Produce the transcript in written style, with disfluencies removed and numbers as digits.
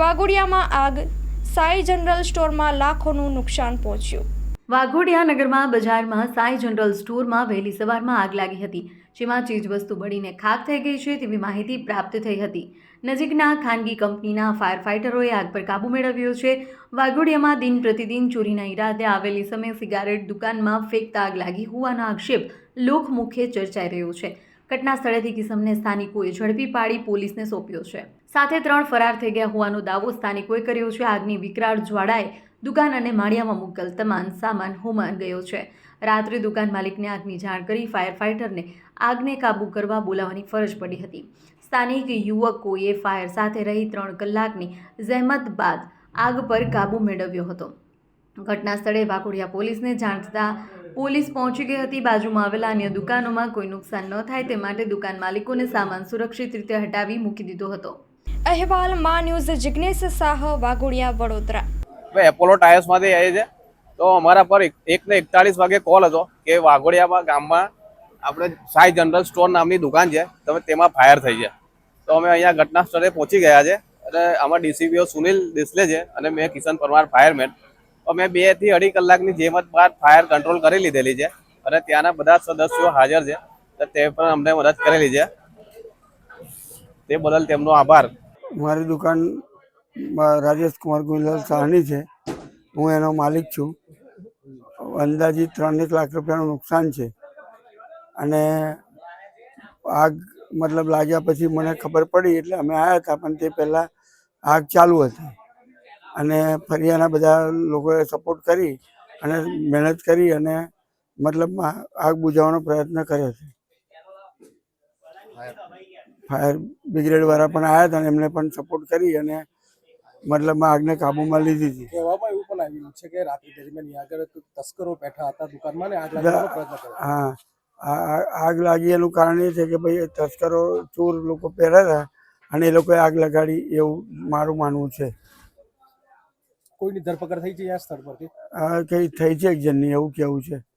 વાઘોડિયામાં આગ, સાઈ જનરલ સ્ટોરમાં લાખોનું નુકસાન પહોંચ્યું। વાઘોડિયા નગરમાં બજારમાં સાઈ જનરલ સ્ટોરમાં વહેલી સવારમાં આગ લાગી હતી, જેમાં ચીજવસ્તુ બળીને ખાખ થઈ ગઈ છે તેવી માહિતી પ્રાપ્ત થઈ હતી। નજીકના ખાનગી કંપનીના ફાયર ફાઇટરોએ આગ પર કાબૂ મેળવ્યો છે। વાઘોડિયામાં દિન પ્રતિદિન ચોરીના ઈરાદે આવેલી સમયે સિગારેટ દુકાનમાં ફેંકતા આગ લાગી હોવાનો આક્ષેપ લોકમુખે ચર્ચાઈ રહ્યો છે। ઘટના સ્થળેથી કિસમને સ્થાનિકોએ ઝડપી પાડી પોલીસને સોંપ્યો છે, સાથે 3 ફરાર થઈ ગયા હોવાનો દાવો સ્થાનિકોએ કર્યો છે। આગની વિકરાળ જ્વાળાએ દુકાન અને માળિયામાં મૂકેલ તમામ સામાન હોમાઈ ગયો છે। રાત્રે દુકાન માલિકને આગની જાણ કરી ફાયર ફાઇટરને આગને કાબૂ કરવા બોલાવવાની ફરજ પડી હતી। સ્થાનિક યુવકોએ ફાયર સાથે રહી 3 કલાકની જહેમત બાદ આગ પર કાબૂ મેળવ્યો હતો। ઘટના સ્થળે વાઘોડિયા પોલીસને જાણ થતાં પોલીસ પહોંચી ગઈ હતી। બાજુમાં આવેલા અન્ય દુકાનોમાં કોઈ નુકસાન ન થાય તે માટે દુકાન માલિકોને સામાન સુરક્ષિત રીતે હટાવી મૂકી દીધો હતો। અહેવાલ માં ન્યૂઝ જિગ્નેશ શાહ, વાઘોડિયા, વડોદરા। ભાઈ એપોલો ટાયર્સમાંથી આવી છે, તો અમારા પર 1:41 વાગે કોલ હતો કે વાઘોડિયામાં ગામમાં આપણે સાઈ જનરલ સ્ટોર નામની દુકાન છે, તમે તેમાં ફાયર થઈ છે। તો અમે અહીંયા ઘટના સ્થળે પહોંચી ગયા છે અને આમાં ડીસીપીઓ સુનિલ દેસલે છે અને મેં કિશન પરમાર ફાયરમેન। અમે 2 થી 2.5 કલાકની જહેમત બાદ ફાયર કંટ્રોલ કરી લીધેલી છે અને ત્યાંના બધા સદસ્યો હાજર છે, તો તે પણ અમને મદદ કરેલી છે, તે બદલ તેમનો આભાર। મારી દુકાન રાજેશ કુમાર ગુંજલાલ સાહની છે, હું એનો માલિક છું। અંદાજિત 3 લાખ રૂપિયાનું નુકસાન છે અને આગ મતલબ લાગ્યા પછી મને ખબર પડી એટલે અમે આવ્યા હતા, પણ તે પહેલાં આગ ચાલુ હતી અને ફરિયાના બધા લોકોએ સપોર્ટ કરી અને મહેનત કરી અને મતલબ આગ બુઝાવવાનો પ્રયત્ન કર્યો છે। ફાયર બ્રિગેડવાળા પણ આવ્યા હતા અને એમને પણ સપોર્ટ કરી અને મતલબ આગને કાબૂમાં લીધી હતી। કહેવામાં એવું પણ આવ્યું છે કે રાત્રિ દરમિયાન આગળ તસ્કરો બેઠા હતા દુકાનમાં અને આગ લાગવાનો પ્રયત્ન કર્યો। હા, આગ લાગી એનું કારણ એ છે કે ભાઈ તસ્કરો ચોર લોકો પહેર્યા હતા અને એ લોકોએ આગ લગાડી, એવું મારું માનવું છે। કોઈની ધરપકડ થઈ છે આ સ્થળ પરથી? કંઈ થઈ છે એક જણની, એવું કહેવું છે।